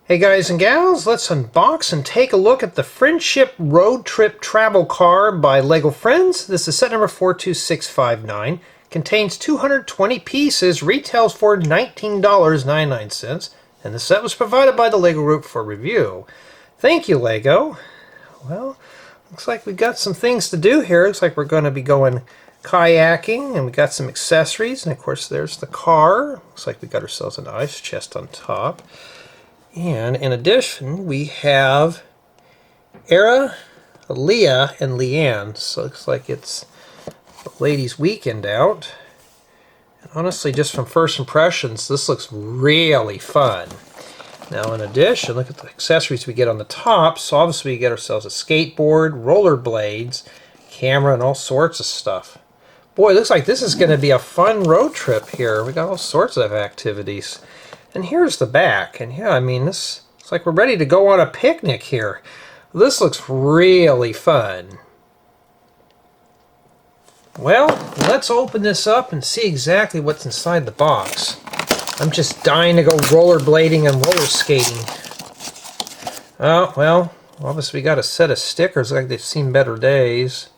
Hey guys and gals, let's unbox and take a look at the Friendship Road Trip Travel Car by LEGO Friends. This is set number 42659. Contains 220 pieces, retails for $19.99, and the set was provided by the LEGO Group for review. Thank you, LEGO. Well, looks like we got some things to do here. Looks like we're going to be going kayaking, and we got some accessories, and of course there's the car. Looks like we got ourselves an ice chest on top. And in addition, we have Aira, Aliya, and Liann. So it looks like it's the ladies' weekend out. And honestly, just from first impressions, this looks really fun. Now, in addition, look at the accessories we get on the top. So obviously, we get ourselves a skateboard, rollerblades, camera, and all sorts of stuff. Boy, it looks like this is going to be a fun road trip here. We got all sorts of activities. And here's the back, and yeah, I mean, this looks like we're ready to go on a picnic here. This looks really fun. Well, let's open this up and see exactly what's inside the box. I'm just dying to go rollerblading and roller skating. Oh, well, obviously we got a set of stickers like they've seen better days.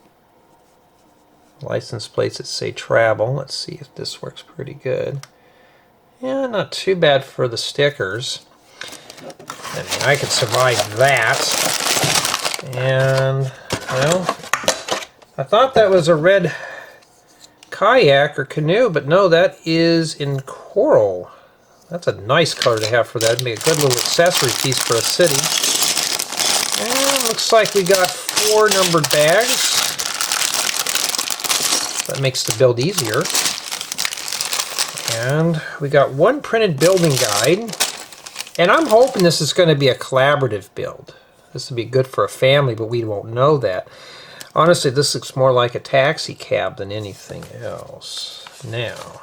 License plates that say travel. Let's see if this works pretty good. Yeah, not too bad for the stickers. I mean, I could survive that. And, well, I thought that was a red kayak or canoe, but no, that is in coral. That's a nice color to have for that. It'd make a good little accessory piece for a city. And looks like we got 4 numbered bags. That makes the build easier. And we got 1 printed building guide, and I'm hoping this is going to be a collaborative build. This would be good for a family, but we won't know that. Honestly, this looks more like a taxi cab than anything else. Now,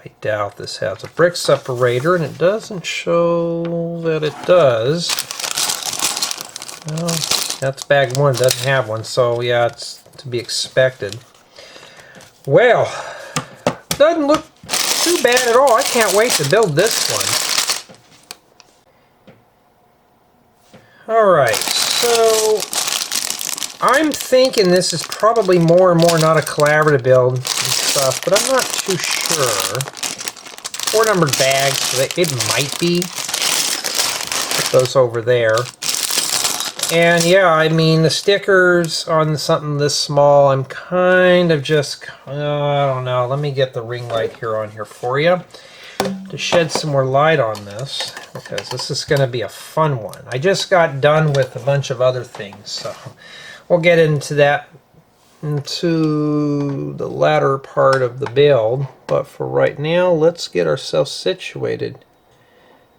I doubt this has a brick separator, and it doesn't show that it does. Well, that's bag 1, doesn't have one, so yeah, it's to be expected. Well, doesn't look too bad at all. I can't wait to build this one. Alright, so I'm thinking this is probably more and more not a collaborative build and stuff, but I'm not too sure. 4 numbered bags, so it might be. Put those over there. And yeah, I mean, the stickers on something this small, I'm kind of just, I don't know. Let me get the ring light here on here for you to shed some more light on this, because this is going to be a fun one. I just got done with a bunch of other things, so we'll get into that into the latter part of the build. But for right now, let's get ourselves situated.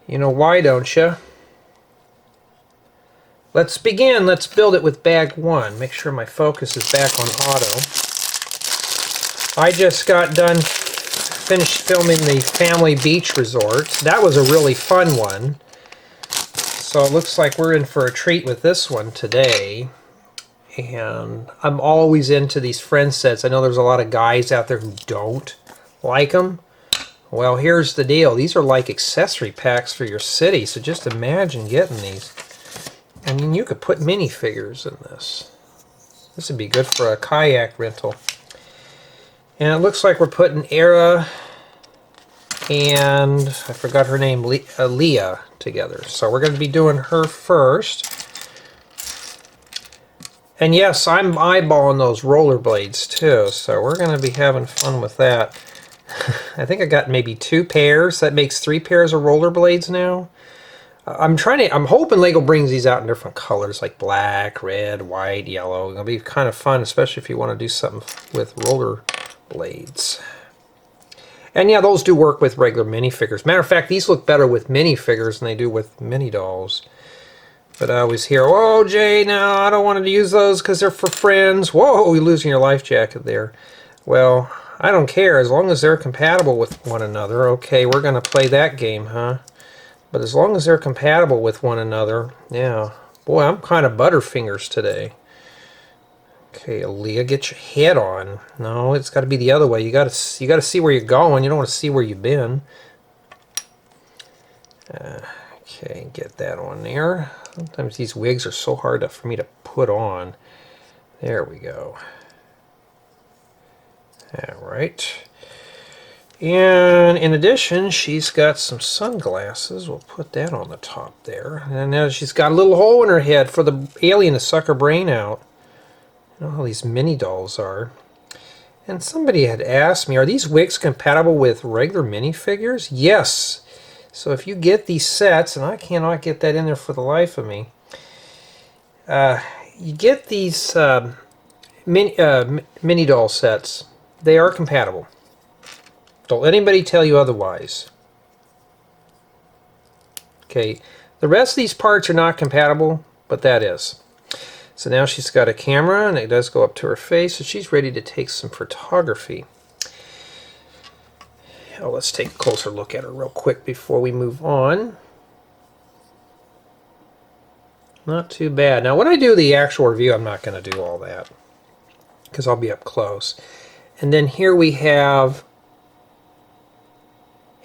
You know why, don't you? Let's begin. Let's build it with bag 1. Make sure my focus is back on auto. I just got done, finished filming the family beach resort. That was a really fun one. So it looks like we're in for a treat with this one today. And I'm always into these friend sets. I know there's a lot of guys out there who don't like them. Well, here's the deal. These are like accessory packs for your city. So just imagine getting these. I mean, you could put minifigures in this. This would be good for a kayak rental. And it looks like we're putting Aira and, I forgot her name, Aliya together. So we're going to be doing her first. And yes, I'm eyeballing those rollerblades too. So we're going to be having fun with that. I think I got maybe 2 pairs. That makes 3 pairs of rollerblades now. I'm hoping LEGO brings these out in different colors, like black, red, white, yellow. It'll be kind of fun, especially if you want to do something with roller blades. And yeah, those do work with regular minifigures. Matter of fact, these look better with minifigures than they do with mini dolls. But I always hear, "Oh, Jay, no, I don't want to use those because they're for friends." Whoa, you're losing your life jacket there. Well, I don't care. As long as they're compatible with one another. Okay, we're going to play that game, huh? But as long as they're compatible with one another, yeah. Boy, I'm kind of butterfingers today. Okay, Aliya, get your head on. No, it's got to be the other way. You got to see where you're going. You don't want to see where you've been. Okay, get that on there. Sometimes these wigs are so hard for me to put on. There we go. Alright. And in addition, she's got some sunglasses. We'll put that on the top there. And now she's got a little hole in her head for the alien to suck her brain out. You know how these mini dolls are. And somebody had asked me, are these wigs compatible with regular minifigures? Yes. So if you get these sets, and I cannot get that in there for the life of me, you get these mini doll sets. They are compatible. Don't let anybody tell you otherwise. Okay, the rest of these parts are not compatible, but that is. So now she's got a camera, and it does go up to her face, so she's ready to take some photography. Oh, let's take a closer look at her real quick before we move on. Not too bad. Now, when I do the actual review, I'm not going to do all that, because I'll be up close. And then here we have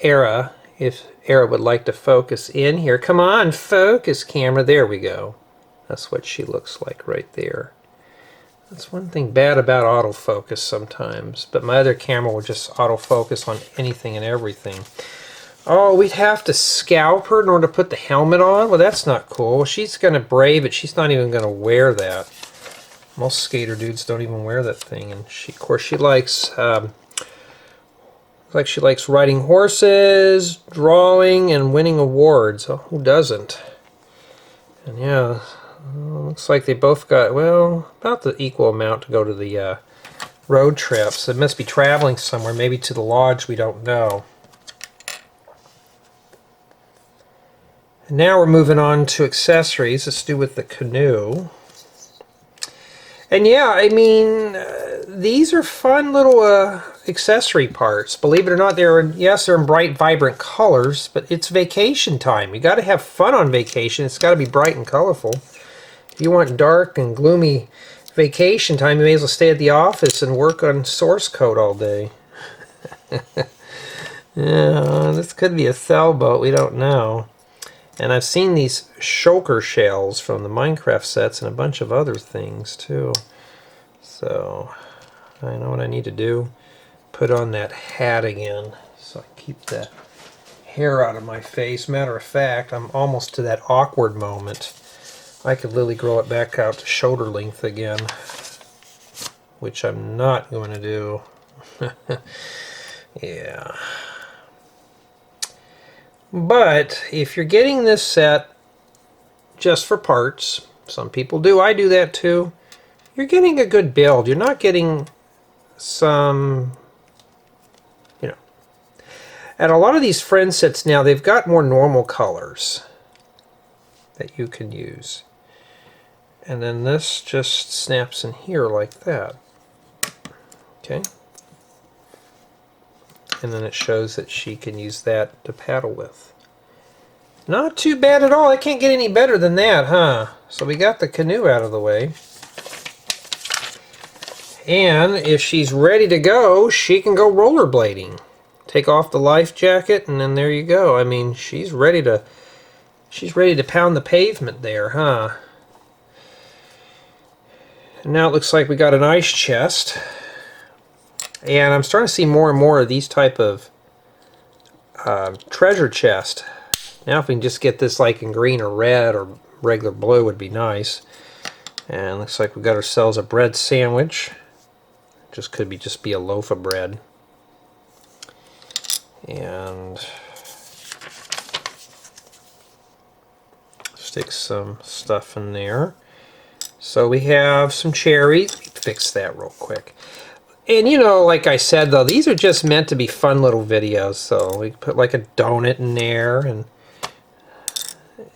Aira, if Aira would like to focus in here. Come on, focus, camera. There we go. That's what she looks like right there. That's one thing bad about autofocus sometimes, but my other camera will just autofocus on anything and everything. Oh, we'd have to scalp her in order to put the helmet on? Well, that's not cool. She's going to brave it. She's not even going to wear that. Most skater dudes don't even wear that thing. And she, of course, she likes... like she likes riding horses, drawing, and winning awards. Oh, who doesn't? And yeah, looks like they both got, well, about the equal amount to go to the road trips. They must be traveling somewhere, maybe to the lodge, we don't know. And now we're moving on to accessories. Let's do with the canoe. And yeah, I mean, these are fun little accessory parts. Believe it or not, they're in bright, vibrant colors, but it's vacation time. You got to have fun on vacation. It's got to be bright and colorful. If you want dark and gloomy vacation time, you may as well stay at the office and work on source code all day. Yeah, this could be a sailboat. We don't know. And I've seen these shulker shells from the Minecraft sets and a bunch of other things too. So I know what I need to do. Put on that hat again so I keep the hair out of my face. Matter of fact, I'm almost to that awkward moment. I could literally grow it back out to shoulder length again, which I'm not going to do. Yeah. But if you're getting this set just for parts, some people do, I do that too, you're getting a good build. You're not getting some, you know. And a lot of these friend sets now, they've got more normal colors that you can use. And then this just snaps in here like that. Okay. And then it shows that she can use that to paddle with. Not too bad at all. I can't get any better than that, huh? So we got the canoe out of the way. And if she's ready to go, she can go rollerblading. Take off the life jacket, and then there you go. I mean, she's ready to pound the pavement there, huh? And now it looks like we got an ice chest. And I'm starting to see more and more of these type of treasure chest. Now if we can just get this like in green or red or regular blue would be nice. And looks like we got ourselves a bread sandwich. Just could be a loaf of bread. And stick some stuff in there. So we have some cherries. Let me fix that real quick. And you know, like I said though, these are just meant to be fun little videos. So we put like a donut in there. And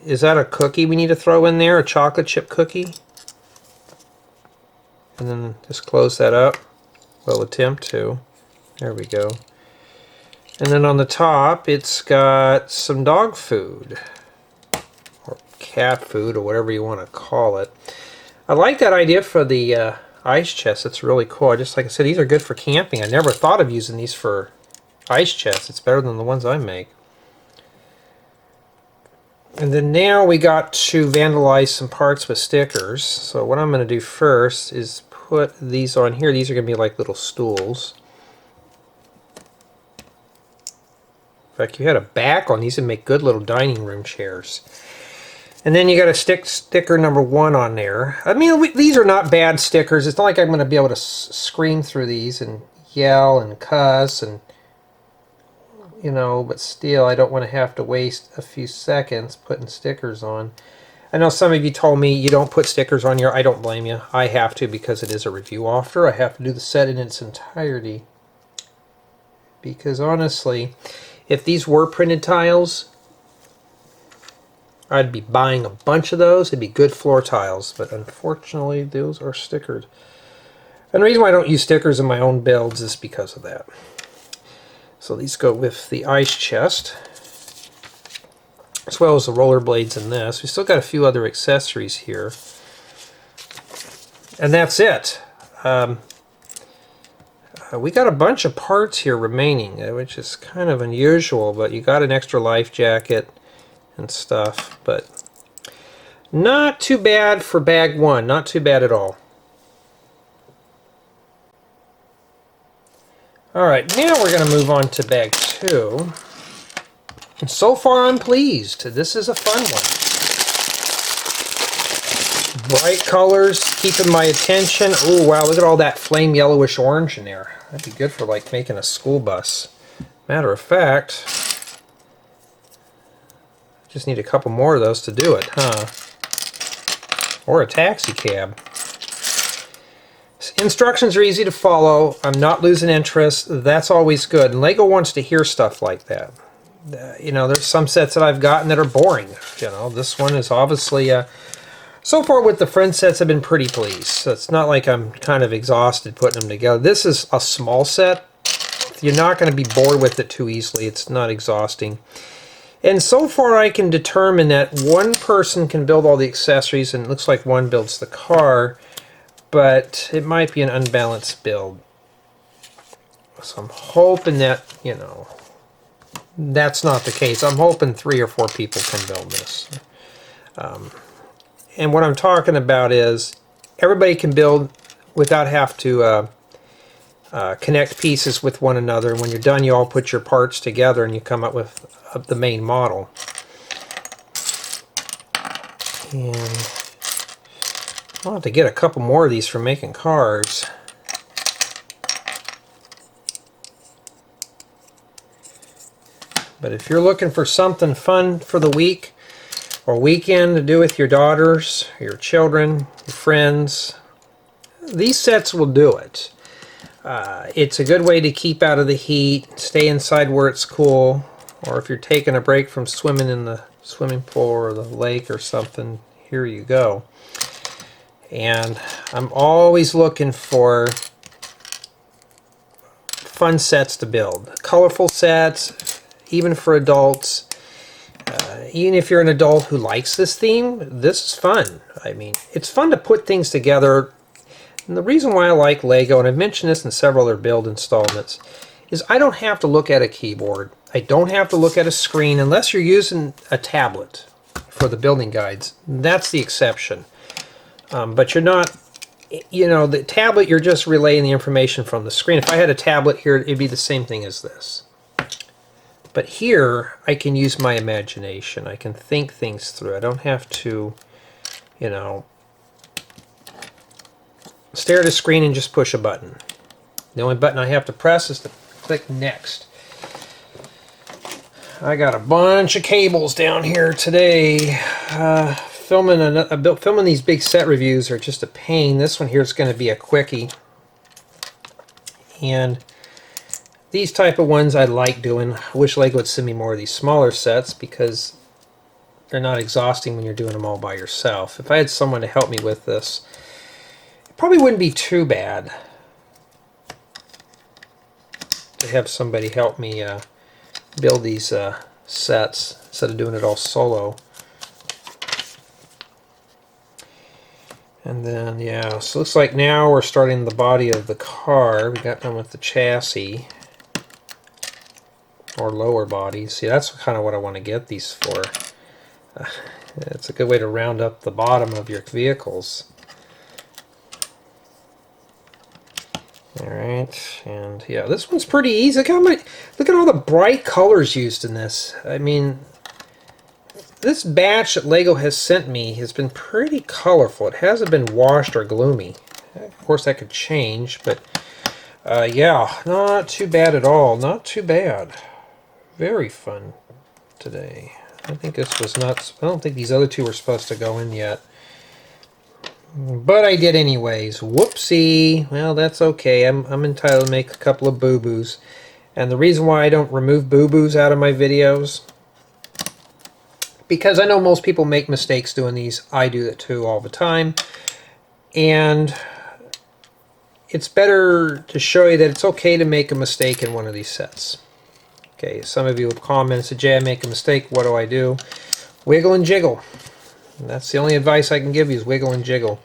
is that a cookie we need to throw in there? A chocolate chip cookie? And then just close that up. We'll attempt to. There we go. And then on the top, it's got some dog food. Or cat food, or whatever you want to call it. I like that idea for the ice chest. It's really cool. Just like I said, these are good for camping. I never thought of using these for ice chests. It's better than the ones I make. And then now we got to vandalize some parts with stickers. So what I'm going to do first is put these on here. These are going to be like little stools. In fact, you had a back on these and make good little dining room chairs. And then you got to stick sticker number 1 on there. I mean, these are not bad stickers. It's not like I'm going to be able to scream through these and yell and cuss and, you know, but still, I don't want to have to waste a few seconds putting stickers on. I know some of you told me you don't put stickers on here. I don't blame you. I have to because it is a review offer. I have to do the set in its entirety. Because honestly, if these were printed tiles, I'd be buying a bunch of those. It'd be good floor tiles, but unfortunately those are stickered. And the reason why I don't use stickers in my own builds is because of that. So these go with the ice chest, as well as the rollerblades in this. We still got a few other accessories here. And that's it. We got a bunch of parts here remaining, which is kind of unusual, but you got an extra life jacket and stuff, but not too bad for bag 1, not too bad at all. Alright, now we're going to move on to bag 2. And so far I'm pleased. This is a fun one. Bright colors, keeping my attention. Oh wow, look at all that flame yellowish orange in there. That'd be good for like making a school bus. Matter of fact, just need a couple more of those to do it, huh? Or a taxi cab. Instructions are easy to follow. I'm not losing interest. That's always good. And LEGO wants to hear stuff like that. You know, there's some sets that I've gotten that are boring. You know, this one is obviously... so far with the friend sets, I've been pretty pleased. So it's not like I'm kind of exhausted putting them together. This is a small set. You're not going to be bored with it too easily. It's not exhausting. And so far I can determine that one person can build all the accessories, and it looks like one builds the car, but it might be an unbalanced build. So I'm hoping that, you know, that's not the case. I'm hoping 3 or 4 people can build this. And what I'm talking about is everybody can build without have to connect pieces with one another. And when you're done, you all put your parts together and you come up with the main model. And I'll have to get a couple more of these for making cars. But if you're looking for something fun for the week or weekend to do with your daughters, your children, your friends, these sets will do it. It's a good way to keep out of the heat, stay inside where it's cool, or if you're taking a break from swimming in the swimming pool or the lake or something, here you go. And I'm always looking for fun sets to build. Colorful sets, even for adults. Even if you're an adult who likes this theme, this is fun. I mean, it's fun to put things together. And the reason why I like LEGO, and I've mentioned this in several other build installments, is I don't have to look at a keyboard. I don't have to look at a screen unless you're using a tablet for the building guides. That's the exception. But you're not, you know, the tablet, you're just relaying the information from the screen. If I had a tablet here, it'd be the same thing as this. But here, I can use my imagination. I can think things through. I don't have to, you know, stare at a screen and just push a button. The only button I have to press is to click next. I got a bunch of cables down here today. Filming these big set reviews are just a pain. This one here is going to be a quickie. And these type of ones I like doing. I wish LEGO would send me more of these smaller sets because they're not exhausting when you're doing them all by yourself. If I had someone to help me with this, it probably wouldn't be too bad to have somebody help me build these sets instead of doing it all solo. And then, yeah, so it looks like now we're starting the body of the car. We got done with the chassis. Or lower bodies. See, that's kind of what I want to get these for. It's a good way to round up the bottom of your vehicles. Alright, and yeah, this one's pretty easy. Look at all the bright colors used in this. I mean, this batch that LEGO has sent me has been pretty colorful. It hasn't been washed or gloomy. Of course, that could change, but yeah, not too bad at all. Not too bad. Very fun today. I think this was not... I don't think these other two were supposed to go in yet. But I did anyways. Whoopsie. Well, that's okay. I'm entitled to make a couple of boo-boos. And the reason why I don't remove boo-boos out of my videos, because I know most people make mistakes doing these. I do that too all the time. And it's better to show you that it's okay to make a mistake in one of these sets. Okay, some of you have commented and said, Jay, I make a mistake. What do I do? Wiggle and jiggle. And that's the only advice I can give you, is wiggle and jiggle.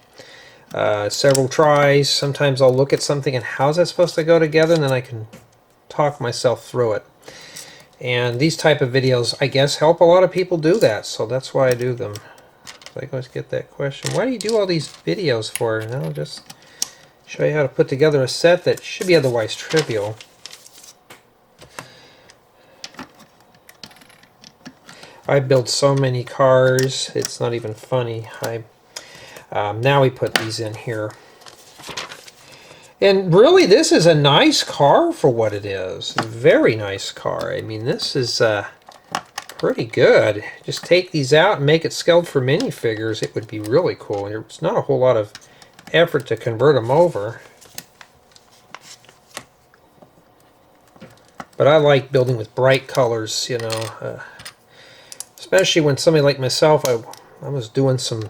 Several tries. Sometimes I'll look at something and how's that supposed to go together, and then I can talk myself through it. And these type of videos, I guess, help a lot of people do that, so that's why I do them. I always get that question. Why do you do all these videos for? No, just show you how to put together a set that should be otherwise trivial. I build so many cars, it's not even funny. Now we put these in here. And really, this is a nice car for what it is. A very nice car. I mean, this is pretty good. Just take these out and make it scaled for minifigures. It would be really cool. It's not a whole lot of effort to convert them over. But I like building with bright colors, you know. Especially when somebody like myself, I was doing some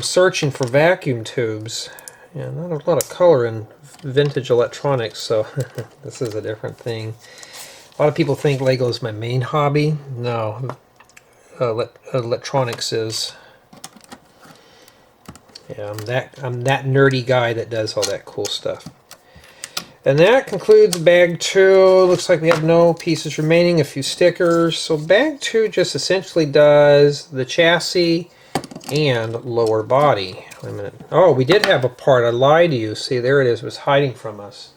searching for vacuum tubes. Yeah, not a lot of color in vintage electronics, so this is a different thing. A lot of people think Lego is my main hobby. No, electronics is. Yeah, I'm that nerdy guy that does all that cool stuff. And that concludes bag 2. Looks like we have no pieces remaining, a few stickers. So bag 2 just essentially does the chassis and lower body. Wait a minute. Oh, we did have a part. I lied to you. See, there it is. It was hiding from us.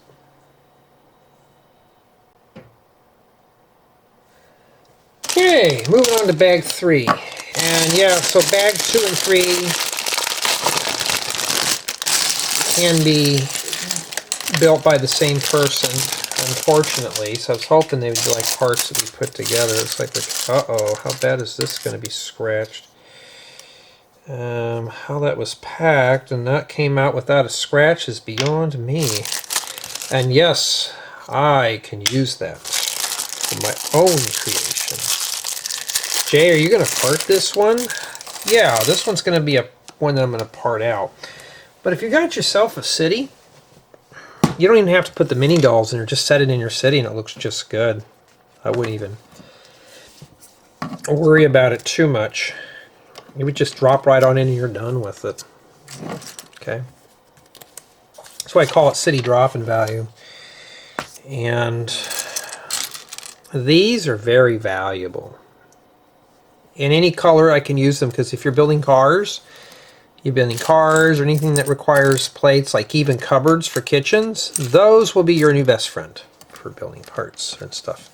Okay, moving on to bag 3. And yeah, so bag 2 and 3 can be built by the same person, unfortunately. So I was hoping they would be like parts that we put together. It's like, uh-oh, how bad is this going to be scratched? How that was packed and that came out without a scratch is beyond me. And yes, I can use that for my own creation. Jay, are you going to part this one? Yeah, this one's going to be one that I'm going to part out. But if you got yourself a city, you don't even have to put the mini dolls in there. Just set it in your city and it looks just good. I wouldn't even worry about it too much. You would just drop right on in and you're done with it. Okay. That's why I call it city drop-in value. And these are very valuable. In any color I can use them, because if you're building cars, or anything that requires plates, like even cupboards for kitchens, those will be your new best friend for building parts and stuff.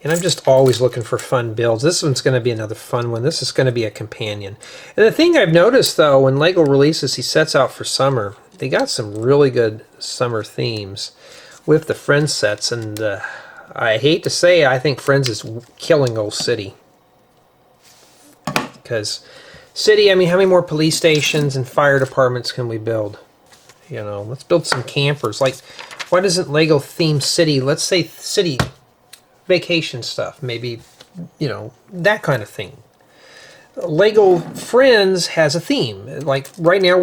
And I'm just always looking for fun builds. This one's going to be another fun one. This is going to be a companion. And the thing I've noticed, though, when LEGO releases these sets out for summer, they got some really good summer themes with the Friends sets. And I hate to say it, I think Friends is killing old City. Because City, I mean, how many more police stations and fire departments can we build? You know, let's build some campers. Like, why doesn't LEGO theme City? Let's say City vacation stuff, maybe, you know, that kind of thing. LEGO Friends has a theme. Like, right now,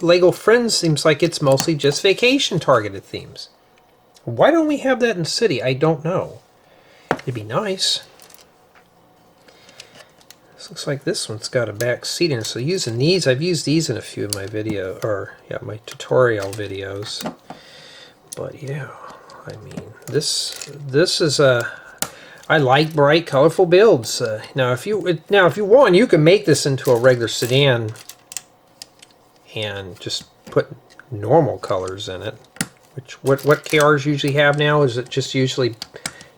LEGO Friends seems like it's mostly just vacation targeted themes. Why don't we have that in City? I don't know. It'd be nice. Looks like this one's got a back seat in it. So using these, I've used these in a few of my my tutorial videos. But yeah, I mean, this is a... I like bright, colorful builds. Now, if you want, you can make this into a regular sedan and just put normal colors in it. Which what KRs usually have now is it just usually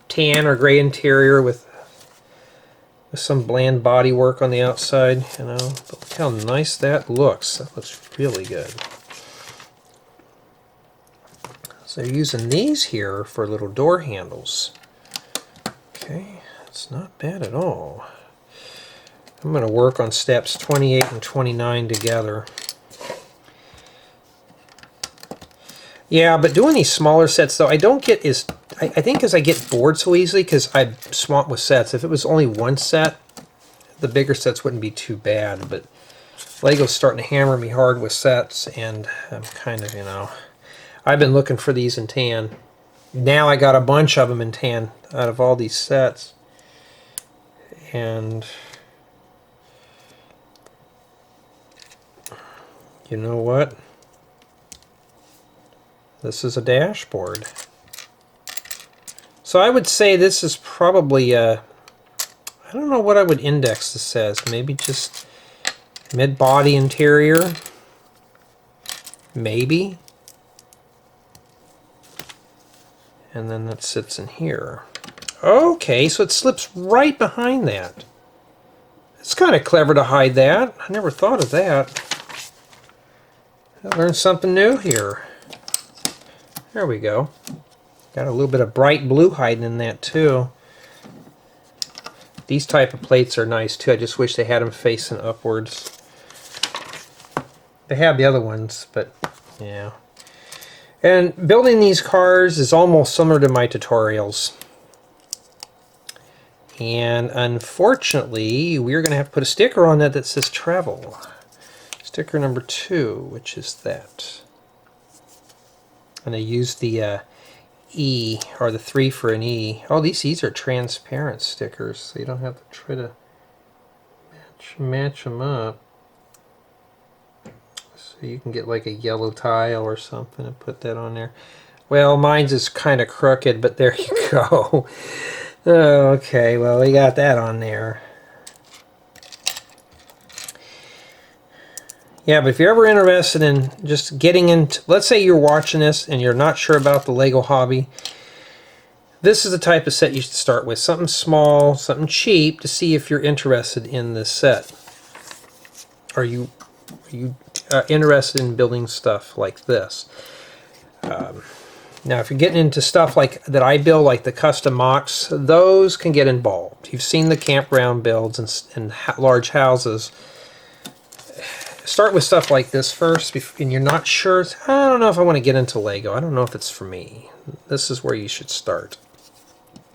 tan or gray interior with some bland body work on the outside. You know, but look how nice that looks. That looks really good. So they're using these here for little door handles. Okay, that's not bad at all. I'm going to work on steps 28 and 29 together. Yeah, but doing these smaller sets, though, I don't get is... I think because I get bored so easily because I'm swamped with sets. If it was only one set, the bigger sets wouldn't be too bad. But Lego's starting to hammer me hard with sets, and I'm kind of, you know... I've been looking for these in tan. Now I got a bunch of them in tan out of all these sets. And you know what? This is a dashboard. So I would say this is probably I don't know what I would index this as. Maybe just mid-body interior. Maybe. And then that sits in here. Okay, so it slips right behind that. It's kind of clever to hide that. I never thought of that. I learned something new here. There we go. Got a little bit of bright blue hiding in that too. These type of plates are nice too. I just wish they had them facing upwards. They have the other ones, but yeah. And building these cars is almost similar to my tutorials. And unfortunately, we're going to have to put a sticker on that says travel. Sticker number 2, which is that. And I used the E, or the 3 for an E. Oh, these E's are transparent stickers, so you don't have to try to match them up. So you can get like a yellow tile or something and put that on there. Well, mine's is kind of crooked, but there you go. Okay, well, we got that on there. Yeah, but if you're ever interested in just getting into, let's say you're watching this and you're not sure about the Lego hobby, this is the type of set you should start with. Something small, something cheap to see if you're interested in this set. Are you interested in building stuff like this? Now, if you're getting into stuff like that I build, like the custom mocks, those can get involved. You've seen the campground builds and large houses. Start with stuff like this first, and you're not sure. I don't know if I want to get into Lego. I don't know if it's for me. This is where you should start.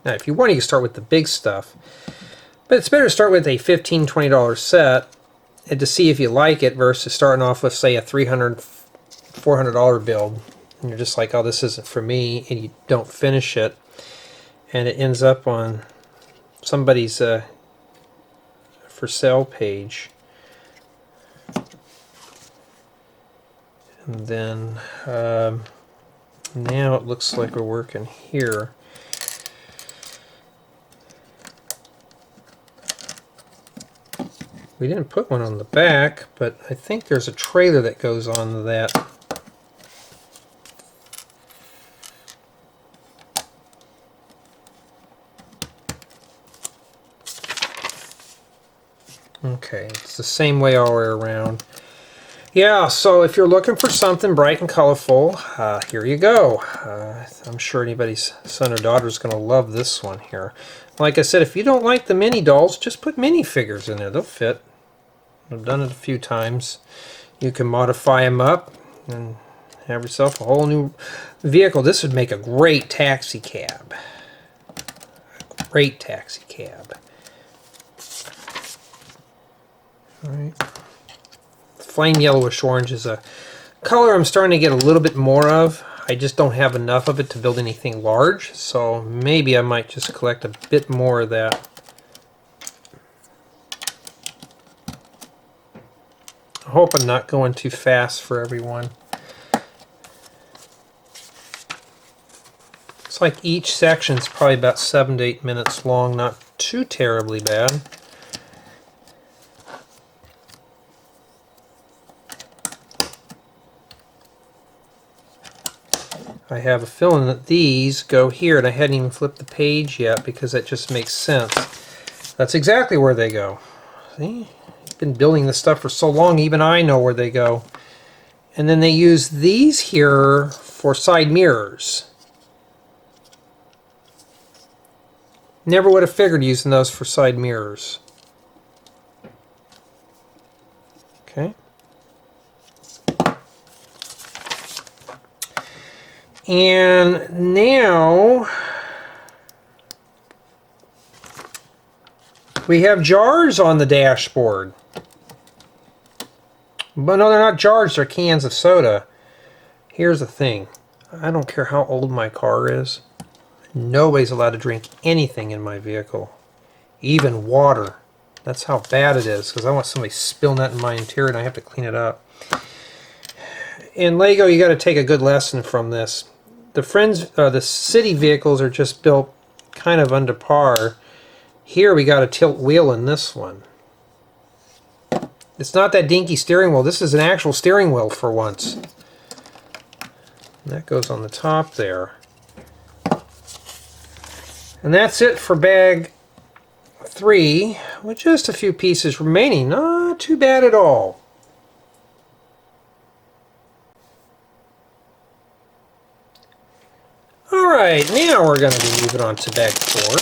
Now, if you want, you can start with the big stuff. But it's better to start with a $15, $20 set and to see if you like it versus starting off with, say, a $300, $400 build. And you're just like, oh, this isn't for me, and you don't finish it. And it ends up on somebody's for sale page. And then now it looks like we're working here. We didn't put one on the back, but I think there's a trailer that goes on to that. Okay, it's the same way all the way around. Yeah, so if you're looking for something bright and colorful, here you go. I'm sure anybody's son or daughter is going to love this one here. Like I said, if you don't like the mini dolls, just put mini figures in there. They'll fit. I've done it a few times. You can modify them up and have yourself a whole new vehicle. This would make a great taxi cab. A great taxi cab. All right. Flame yellowish orange is a color I'm starting to get a little bit more of. I just don't have enough of it to build anything large, so maybe I might just collect a bit more of that. I hope I'm not going too fast for everyone. like each section's probably about 7 to 8 minutes long, not too terribly bad. I have a feeling that these go here, and I hadn't even flipped the page yet because that just makes sense. That's exactly where they go. See? I've been building this stuff for so long, even I know where they go. And then they use these here for side mirrors. Never would have figured using those for side mirrors. Okay. And now we have jars on the dashboard. But no, they're not jars, they're cans of soda. Here's the thing. I don't care how old my car is. Nobody's allowed to drink anything in my vehicle. Even water. That's how bad it is, because I don't want somebody spilling that in my interior and I have to clean it up. In Lego, you got to take a good lesson from this. The city vehicles are just built kind of under par. Here we got a tilt wheel in this one. It's not that dinky steering wheel. This is an actual steering wheel for once. And that goes on the top there. And that's it for bag 3, with just a few pieces remaining. Not too bad at all. Alright, now we're going to be moving on to bag 4.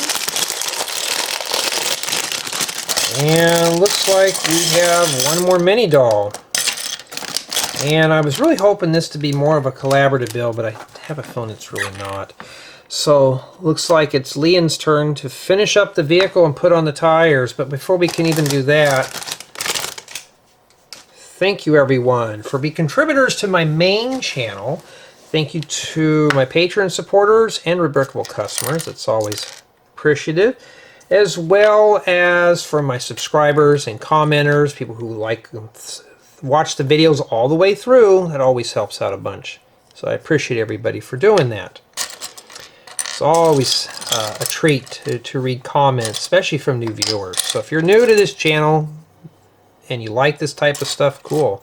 And looks like we have one more mini doll. And I was really hoping this to be more of a collaborative build, but I have a feeling it's really not. So, looks like it's Liann's turn to finish up the vehicle and put on the tires. But before we can even do that, thank you everyone for being contributors to my main channel. Thank you to my Patreon supporters and Rebrickable customers. It's always appreciative. As well as for my subscribers and commenters, people who watch the videos all the way through. That always helps out a bunch. So I appreciate everybody for doing that. It's always a treat to read comments, especially from new viewers. So if you're new to this channel and you like this type of stuff, cool.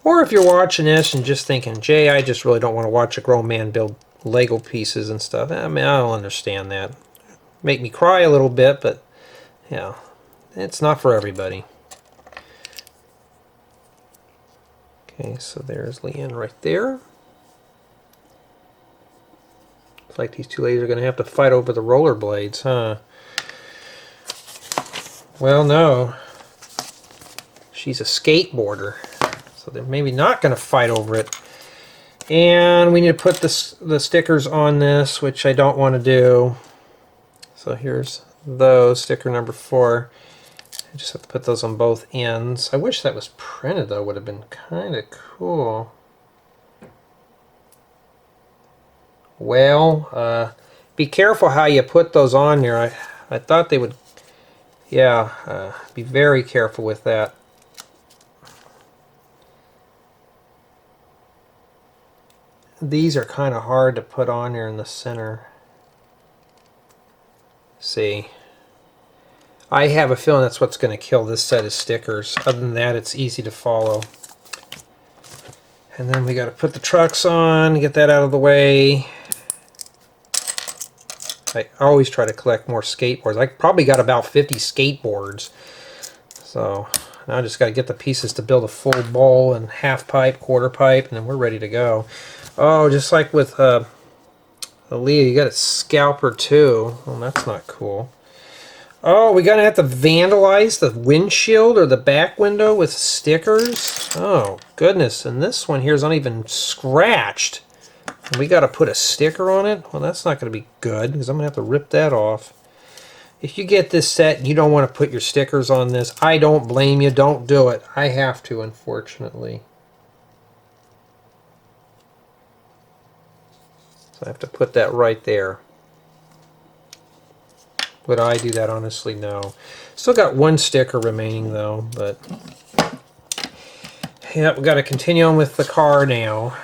Or if you're watching this and just thinking, Jay, I just really don't want to watch a grown man build Lego pieces and stuff. I mean, I don't understand that. Make me cry a little bit, but yeah, it's not for everybody. Okay, so there's Liann right there. Looks like these two ladies are going to have to fight over the rollerblades, huh? Well, no. She's a skateboarder, so they're maybe not going to fight over it. And we need to put the stickers on this, which I don't want to do. So here's those, sticker number 4. I just have to put those on both ends. I wish that was printed though, would have been kind of cool. Well, be careful how you put those on there. I thought they would, yeah, be very careful with that. These are kind of hard to put on there in the center. See, I have a feeling that's what's going to kill this set of stickers. Other than that, it's easy to follow. And then we got to put the trucks on, get that out of the way. I always try to collect more skateboards. I probably got about 50 skateboards. So now I just got to get the pieces to build a full bowl and half pipe, quarter pipe, and then we're ready to go. Oh, just like with Aliya, you got a scalper too. Well, that's not cool. Oh, we gotta have to vandalize the windshield or the back window with stickers. Oh goodness! And this one here is not even scratched. And we gotta put a sticker on it. Well, that's not gonna be good because I'm gonna have to rip that off. If you get this set and you don't want to put your stickers on this, I don't blame you. Don't do it. I have to, unfortunately. So I have to put that right there. Would I do that? Honestly, no. Still got one sticker remaining though, but yeah, we got to continue on with the car now.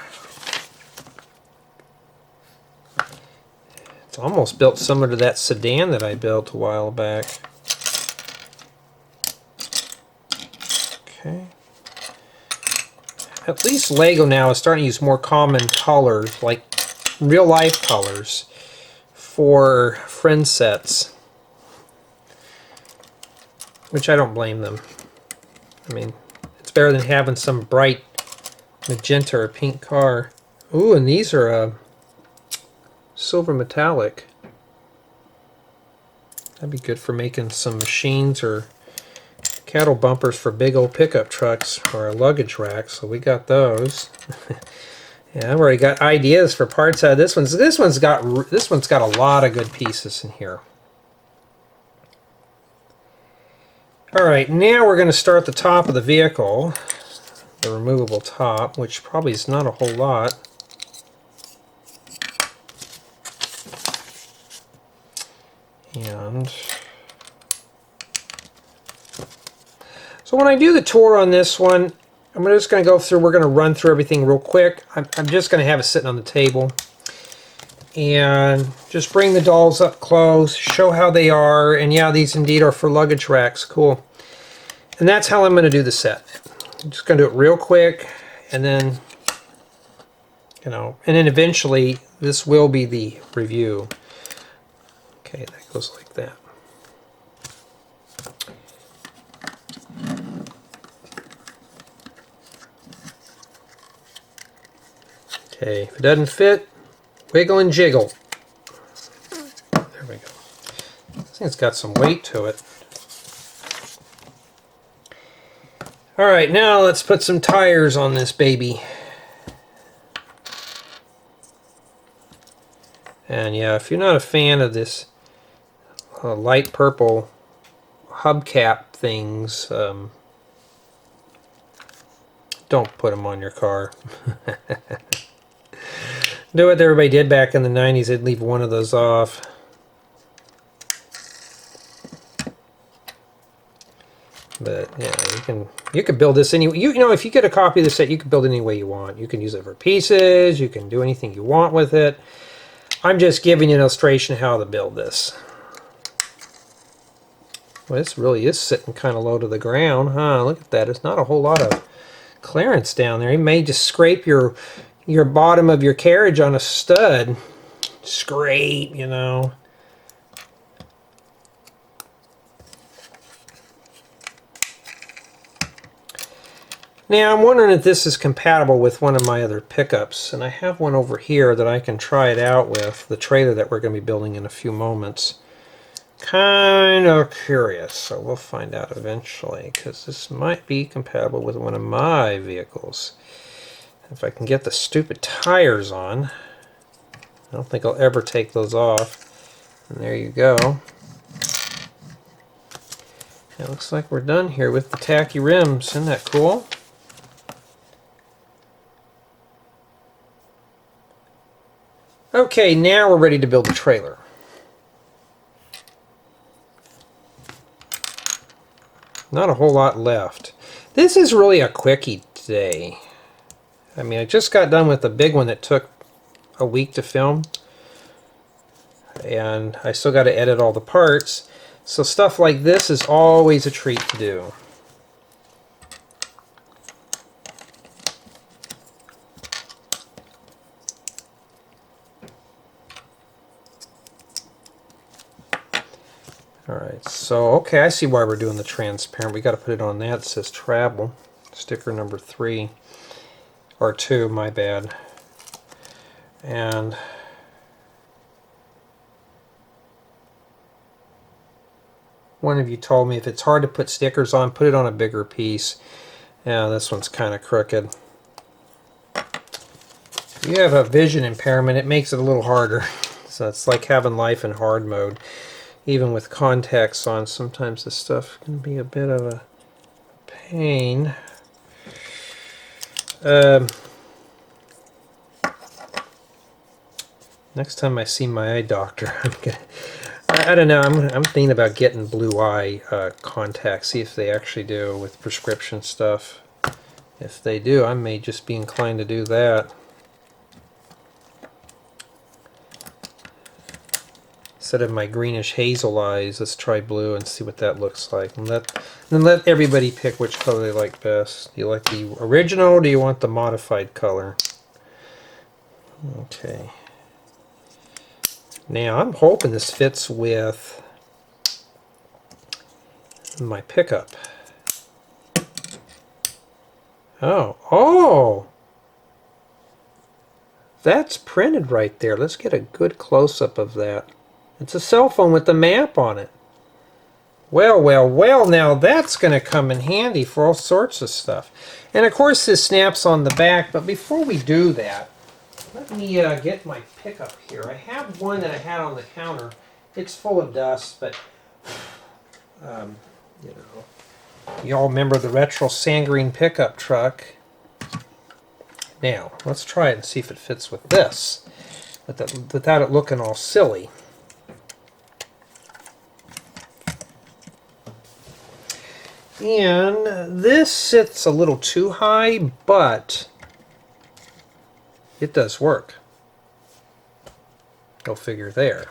It's almost built similar to that sedan that I built a while back. Okay. At least Lego now is starting to use more common colors, like real life colors, for friend sets. Which I don't blame them. I mean, it's better than having some bright magenta or pink car. Ooh, and these are silver metallic. That'd be good for making some machines or cattle bumpers for big old pickup trucks or a luggage rack. So we got those. Yeah, I've already got ideas for parts out of this one. So this one's got a lot of good pieces in here. All right, now we're going to start the top of the vehicle, the removable top, which probably is not a whole lot. And so when I do the tour on this one, I'm just going to go through, we're going to run through everything real quick. I'm just going to have it sitting on the table. And just bring the dolls up close, show how they are, and yeah, these indeed are for luggage racks. Cool. And that's how I'm going to do the set. I'm just going to do it real quick, and then, and then eventually this will be the review. Okay, that goes like that. Okay, if it doesn't fit, wiggle and jiggle. There we go. I think it's got some weight to it. Alright, now let's put some tires on this baby. And yeah, if you're not a fan of this light purple hubcap things, don't put them on your car. Do what everybody did back in the 90s. They'd leave one of those off. But yeah, you can build this any if you get a copy of the set, you can build it any way you want. You can use it for pieces. You can do anything you want with it. I'm just giving you an illustration of how to build this. Well, this really is sitting kind of low to the ground, huh? Look at that. There's not a whole lot of clearance down there. You may just scrape your bottom of your carriage on a stud. Scrape, Now I'm wondering if this is compatible with one of my other pickups, and I have one over here that I can try it out with, the trailer that we're going to be building in a few moments. Kind of curious, so we'll find out eventually, because this might be compatible with one of my vehicles. If I can get the stupid tires on. I don't think I'll ever take those off. And there you go. It looks like we're done here with the tacky rims. Isn't that cool? Okay, now we're ready to build the trailer. Not a whole lot left. This is really a quickie today. I mean, I just got done with the big one that took a week to film. And I still got to edit all the parts. So stuff like this is always a treat to do. Alright, so okay, I see why we're doing the transparent. We got to put it on that. It says travel. Sticker number 3. Or 2, my bad. And one of you told me if it's hard to put stickers on, put it on a bigger piece. Yeah, this one's kind of crooked. If you have a vision impairment, it makes it a little harder. So it's like having life in hard mode. Even with contacts on, sometimes this stuff can be a bit of a pain. Next time I see my eye doctor, I don't know, I'm thinking about getting blue eye contacts, see if they actually do with prescription stuff. If they do, I may just be inclined to do that. Instead of my greenish hazel eyes, let's try blue and see what that looks like. And then let everybody pick which color they like best. Do you like the original or do you want the modified color? Okay. Now I'm hoping this fits with my pickup. Oh! That's printed right there. Let's get a good close-up of that. It's a cell phone with the map on it. Well, well, well, now that's going to come in handy for all sorts of stuff. And of course this snaps on the back, but before we do that, let me get my pickup here. I have one that I had on the counter. It's full of dust, but you know, you all remember the retro sand green pickup truck. Now, let's try it and see if it fits with this, without it looking all silly. And this sits a little too high, but it does work. Go figure there.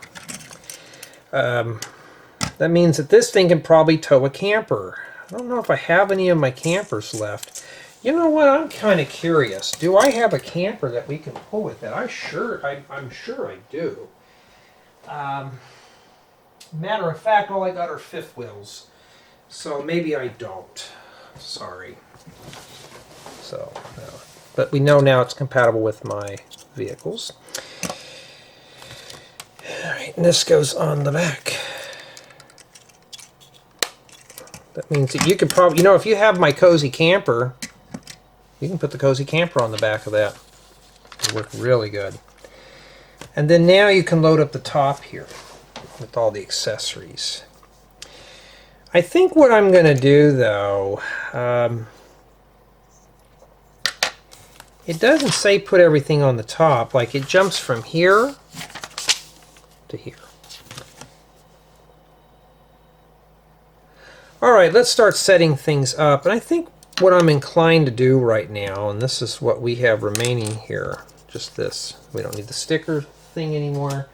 That means that this thing can probably tow a camper. I don't know if I have any of my campers left. You know what? I'm kind of curious. Do I have a camper that we can pull with it? I'm sure I do. Matter of fact, all I got are fifth wheels. So maybe I don't. Sorry. So, but we know now it's compatible with my vehicles. Alright, and this goes on the back. That means that you could probably, you know, if you have my cozy camper, you can put the cozy camper on the back of that. It'll work really good. And then now you can load up the top here with all the accessories. I think what I'm going to do, though, it doesn't say put everything on the top. Like, it jumps from here to here. Alright, let's start setting things up. And I think what I'm inclined to do right now, and this is what we have remaining here, just this. We don't need the sticker thing anymore.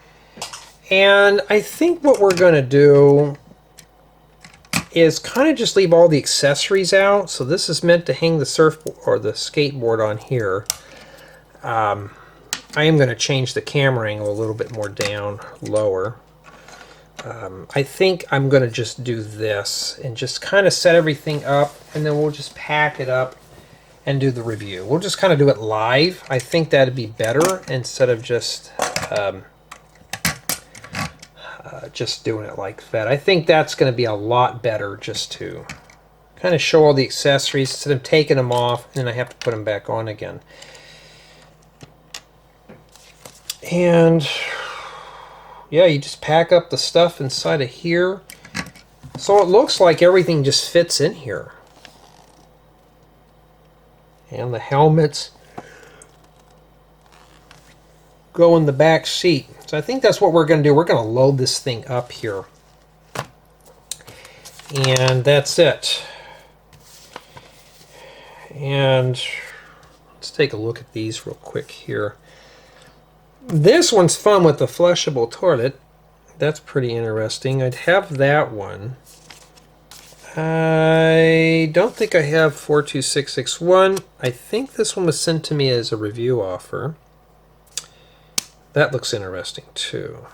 And I think what we're going to do is kind of just leave all the accessories out. So this is meant to hang the surfboard or the skateboard on here. I am going to change the camera angle a little bit more down, lower. I think I'm going to just do this and just kind of set everything up, and then we'll just pack it up and do the review. We'll just kind of do it live. I think that'd be better instead of just doing it like that. I think that's going to be a lot better, just to kind of show all the accessories instead of taking them off and then I have to put them back on again. And yeah, you just pack up the stuff inside of here. So it looks like everything just fits in here. And the helmets go in the back seat. So I think that's what we're going to do. We're going to load this thing up here. And that's it. And let's take a look at these real quick here. This one's fun with the flushable toilet. That's pretty interesting. I'd have that one. I don't think I have 42661. I think this one was sent to me as a review offer. That looks interesting too.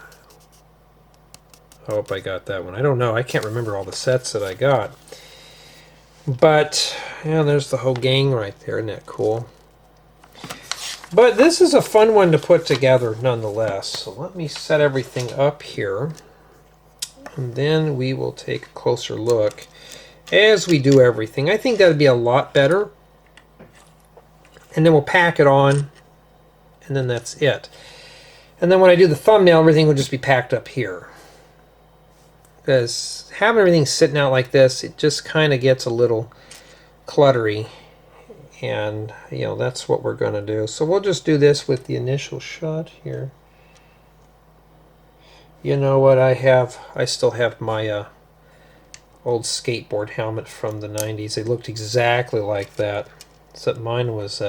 I hope I got that one. I don't know. I can't remember all the sets that I got. But, yeah, there's the whole gang right there. Isn't that cool? But this is a fun one to put together nonetheless. So let me set everything up here. And then we will take a closer look as we do everything. I think that would be a lot better. And then we'll pack it on. And then that's it. And then when I do the thumbnail, everything will just be packed up here. Because having everything sitting out like this, it just kind of gets a little cluttery. And, you know, that's what we're going to do. So we'll just do this with the initial shot here. You know what I have? I still have my old skateboard helmet from the 90s. They looked exactly like that. Except mine was...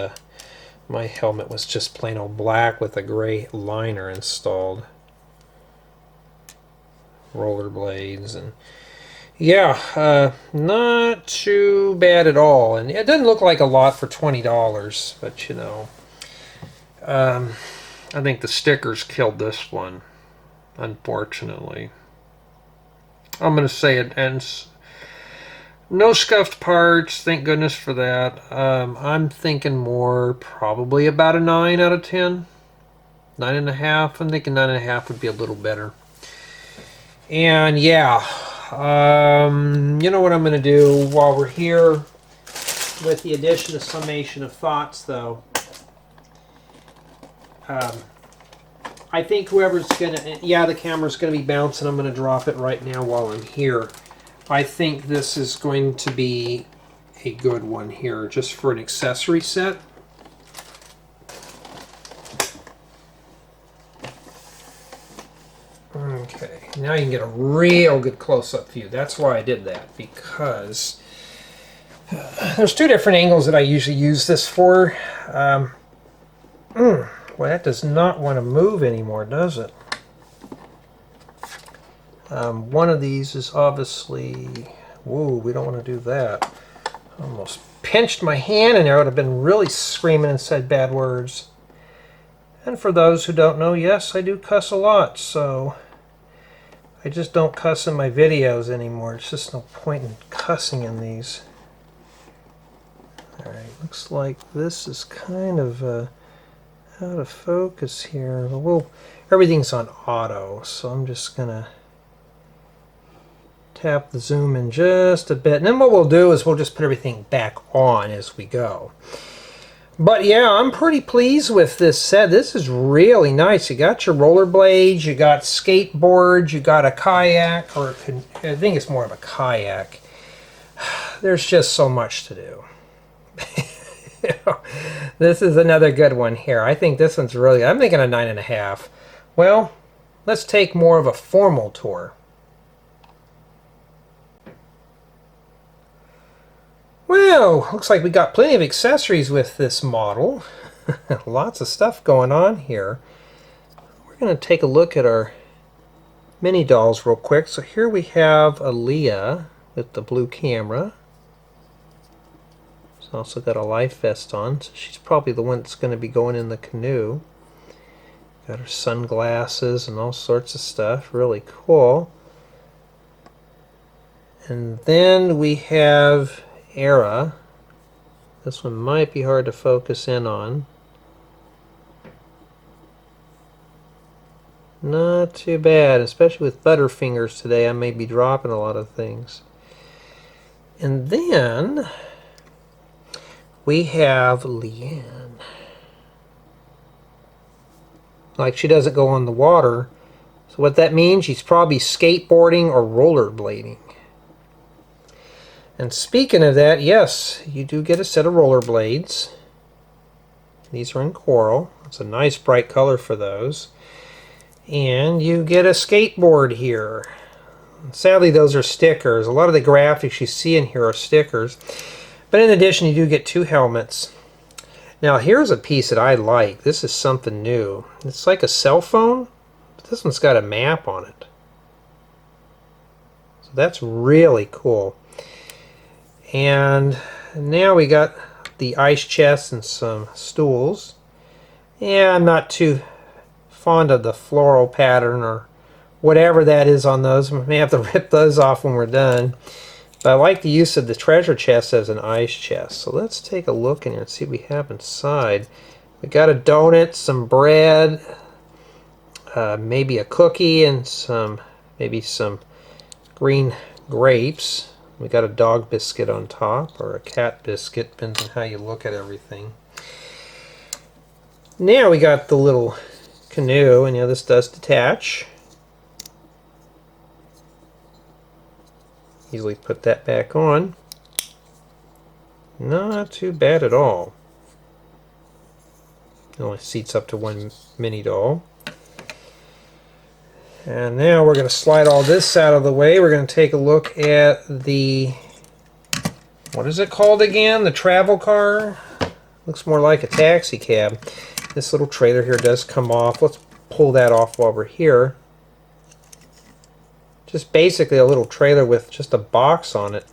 my helmet was just plain old black with a gray liner installed. rollerblades, and yeah, not too bad at all. And it doesn't look like a lot for $20, but you know, I think the stickers killed this one, unfortunately. I'm going to say it ends. No scuffed parts, thank goodness for that. I'm thinking more probably about a 9 out of 10. 9.5. I'm thinking 9.5 would be a little better. And yeah, you know what I'm going to do while we're here with the addition of summation of thoughts, though. I think whoever's going to, yeah, the camera's going to be bouncing. I'm going to drop it right now while I'm here. I think this is going to be a good one here, just for an accessory set. Okay, now you can get a real good close-up view. That's why I did that, because there's two different angles that I usually use this for. Well, that does not want to move anymore, does it? One of these is obviously... Whoa, we don't want to do that. Almost pinched my hand in there. I would have been really screaming and said bad words. And for those who don't know, yes, I do cuss a lot, so... I just don't cuss in my videos anymore. It's just no point in cussing in these. Alright, looks like this is kind of out of focus here. Well, everything's on auto, so I'm just going to tap the zoom in just a bit. And then what we'll do is we'll just put everything back on as we go. But yeah, I'm pretty pleased with this set. This is really nice. You got your rollerblades, you got skateboards, you got a kayak, or I think it's more of a kayak. There's just so much to do. This is another good one here. I think this one's really, I'm thinking a 9.5. Well, let's take more of a formal tour. Well, looks like we got plenty of accessories with this model. Lots of stuff going on here. We're going to take a look at our mini dolls real quick. So here we have Aliya with the blue camera. She's also got a life vest on, so she's probably the one that's going to be going in the canoe. Got her sunglasses and all sorts of stuff. Really cool. And then we have Aira. This one might be hard to focus in on. Not too bad, especially with Butterfingers today. I may be dropping a lot of things. And then we have Liann. Like, she doesn't go on the water. So what that means, she's probably skateboarding or rollerblading. And speaking of that, yes, you do get a set of rollerblades. These are in coral. It's a nice bright color for those. And you get a skateboard here. Sadly, those are stickers. A lot of the graphics you see in here are stickers. But in addition, you do get 2 helmets. Now, here's a piece that I like. This is something new. It's like a cell phone, but this one's got a map on it. So that's really cool. And now we got the ice chest and some stools. Yeah, I'm not too fond of the floral pattern or whatever that is on those. We may have to rip those off when we're done. But I like the use of the treasure chest as an ice chest. So let's take a look in here and see what we have inside. We got a donut, some bread, maybe a cookie, and maybe some green grapes. We got a dog biscuit on top, or a cat biscuit, depends on how you look at everything. Now we got the little canoe, and this does detach. Easily put that back on. Not too bad at all. It only seats up to 1 mini doll. And now we're going to slide all this out of the way. We're going to take a look at the, what is it called again? The travel car? Looks more like a taxi cab. This little trailer here does come off. Let's pull that off while we're here. Just basically a little trailer with just a box on it.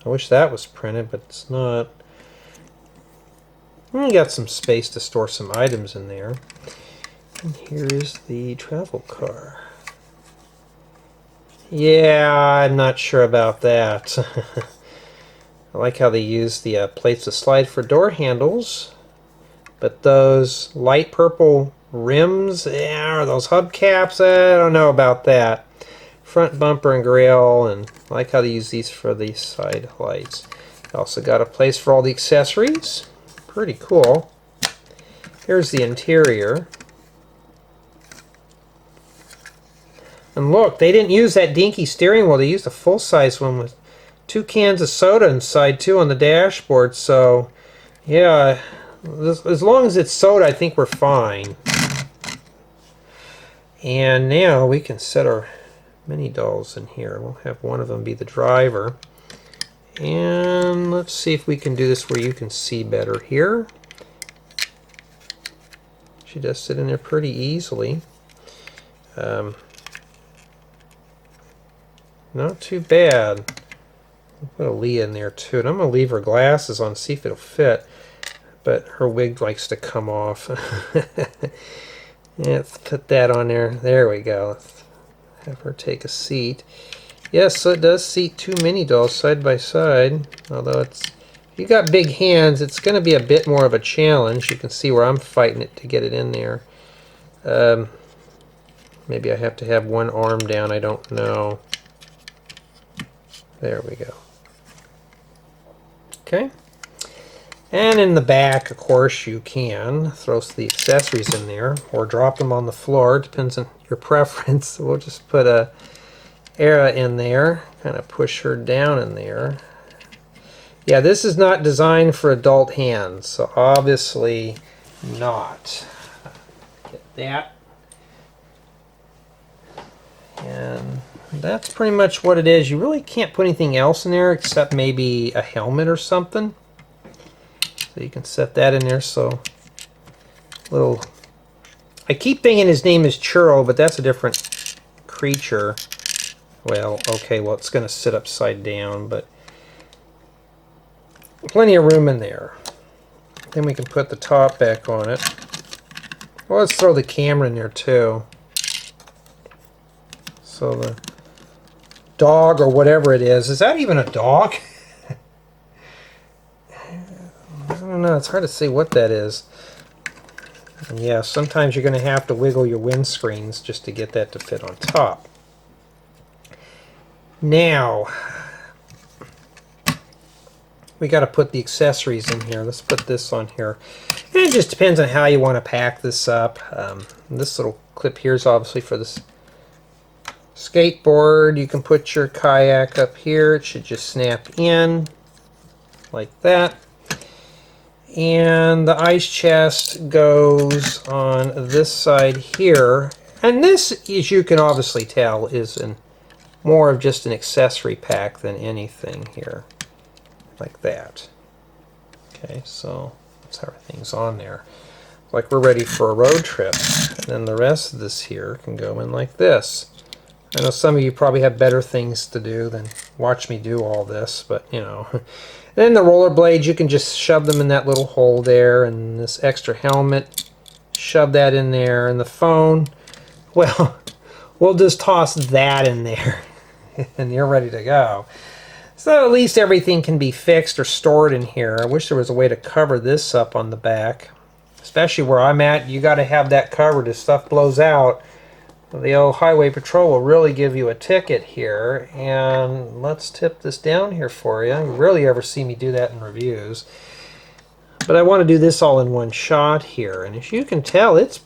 I wish that was printed, but it's not. We got some space to store some items in there. And here is the travel car. Yeah, I'm not sure about that. I like how they use the plates to slide for door handles, but those light purple rims, or those hubcaps, I don't know about that. Front bumper and grill, and I like how they use these for the side lights. Also got a place for all the accessories. Pretty cool. Here's the interior. And look, they didn't use that dinky steering wheel. They used a full-size one with 2 cans of soda inside too on the dashboard. So, yeah, as long as it's soda, I think we're fine. And now we can set our mini dolls in here. We'll have one of them be the driver. And let's see if we can do this where you can see better here. She does sit in there pretty easily. Not too bad. I'll put Aliya in there too. And I'm going to leave her glasses on, see if it'll fit. But her wig likes to come off. Let's put that on there. There we go. Let's have her take a seat. Yes, so it does seat 2 mini dolls side by side. Although if you got big hands, it's going to be a bit more of a challenge. You can see where I'm fighting it to get it in there. Maybe I have to have one arm down. I don't know. There we go. Okay. And in the back, of course, you can throw the accessories in there or drop them on the floor. Depends on your preference. We'll just put a Aira in there, kind of push her down in there. Yeah, this is not designed for adult hands, so obviously not. Get that. And that's pretty much what it is. You really can't put anything else in there except maybe a helmet or something. So you can set that in there. So little, I keep thinking his name is Churro, but that's a different creature. Well, okay, well it's going to sit upside down, but plenty of room in there. Then we can put the top back on it. Well, let's throw the camera in there too. So the dog or whatever it is that even a dog? I don't know, it's hard to say what that is. And yeah, sometimes you're going to have to wiggle your windscreens just to get that to fit on top. Now, we got to put the accessories in here. Let's put this on here. And it just depends on how you want to pack this up. This little clip here is obviously for this skateboard. You can put your kayak up here. It should just snap in like that. And the ice chest goes on this side here. And this, as you can obviously tell, is more of just an accessory pack than anything here. Like that. Okay, so that's how everything's on there. Like we're ready for a road trip. And then the rest of this here can go in like this. I know some of you probably have better things to do than watch me do all this, but you know. Then the rollerblades, you can just shove them in that little hole there, and this extra helmet, shove that in there, and the phone, well, we'll just toss that in there, and you're ready to go. So at least everything can be fixed or stored in here. I wish there was a way to cover this up on the back, especially where I'm at. You got to have that covered if stuff blows out. The old highway patrol will really give you a ticket here. And let's tip this down here for you. You rarely ever see me do that in reviews. But I want to do this all in one shot here. And as you can tell, it's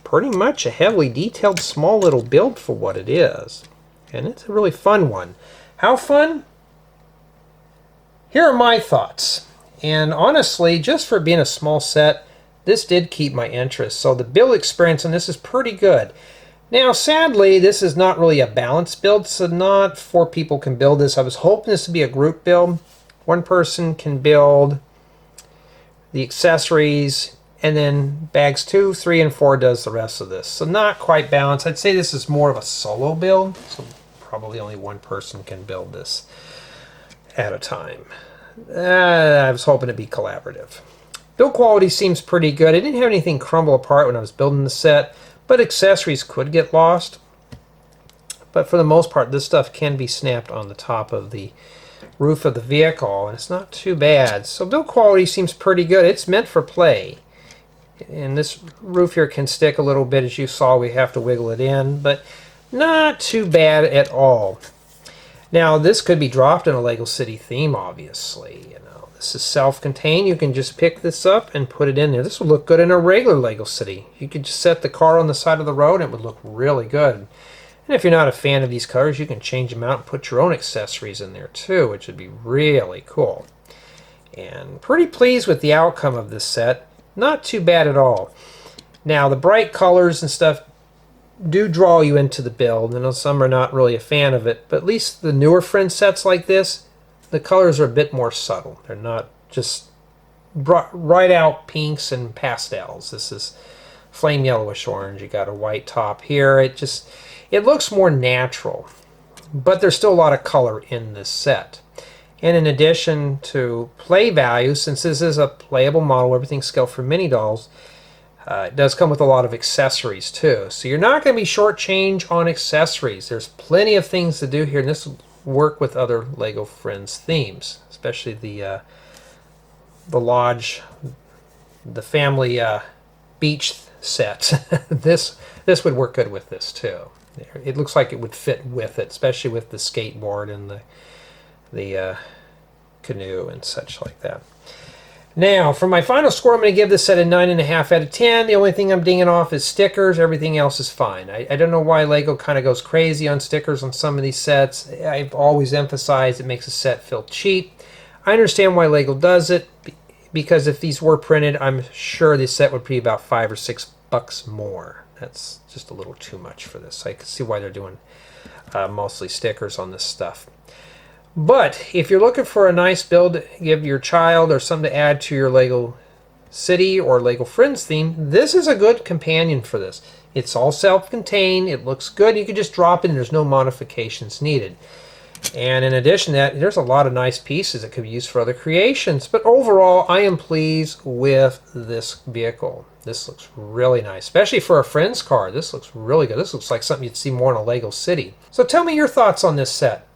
pretty much a heavily detailed small little build for what it is. And it's a really fun one. How fun? Here are my thoughts. And honestly, just for being a small set, this did keep my interest. So the build experience on this is pretty good. Now, sadly, this is not really a balanced build, so not 4 people can build this. I was hoping this would be a group build. One person can build the accessories, and then bags 2, 3, and 4 does the rest of this. So not quite balanced. I'd say this is more of a solo build, so probably only one person can build this at a time. I was hoping to be collaborative. Build quality seems pretty good. I didn't have anything crumble apart when I was building the set, but accessories could get lost. But for the most part, this stuff can be snapped on the top of the roof of the vehicle, and it's not too bad. So build quality seems pretty good. It's meant for play. And this roof here can stick a little bit. As you saw, we have to wiggle it in, but not too bad at all. Now, this could be dropped in a Lego City theme, obviously. You know, this is self-contained. You can just pick this up and put it in there. This would look good in a regular Lego City. You could just set the car on the side of the road, and it would look really good. And if you're not a fan of these colors, you can change them out and put your own accessories in there too, which would be really cool. And pretty pleased with the outcome of this set. Not too bad at all. Now, the bright colors and stuff do draw you into the build. I know some are not really a fan of it, but at least the newer Friends sets like this, the colors are a bit more subtle. They're not just right out pinks and pastels. This is flame yellowish orange. You got a white top here. It looks more natural, but there's still a lot of color in this set. And in addition to play value, since this is a playable model, everything's scaled for mini dolls, it does come with a lot of accessories too. So you're not going to be shortchanged on accessories. There's plenty of things to do here, and this will work with other Lego Friends themes, especially the lodge, the family beach set. This would work good with this too. It looks like it would fit with it, especially with the skateboard and the canoe and such like that. Now, for my final score, I'm going to give this set a 9.5 out of 10. The only thing I'm dinging off is stickers. Everything else is fine. I don't know why Lego kind of goes crazy on stickers on some of these sets. I've always emphasized it makes a set feel cheap. I understand why Lego does it, because if these were printed, I'm sure this set would be about $5 or $6 more. That's just a little too much for this. I can see why they're doing mostly stickers on this stuff. But if you're looking for a nice build to give your child or something to add to your Lego City or Lego Friends theme, this is a good companion for this. It's all self-contained. It looks good. You can just drop it and there's no modifications needed. And in addition to that, there's a lot of nice pieces that could be used for other creations. But overall, I am pleased with this vehicle. This looks really nice, especially for a Friends car. This looks really good. This looks like something you'd see more in a Lego City. So tell me your thoughts on this set.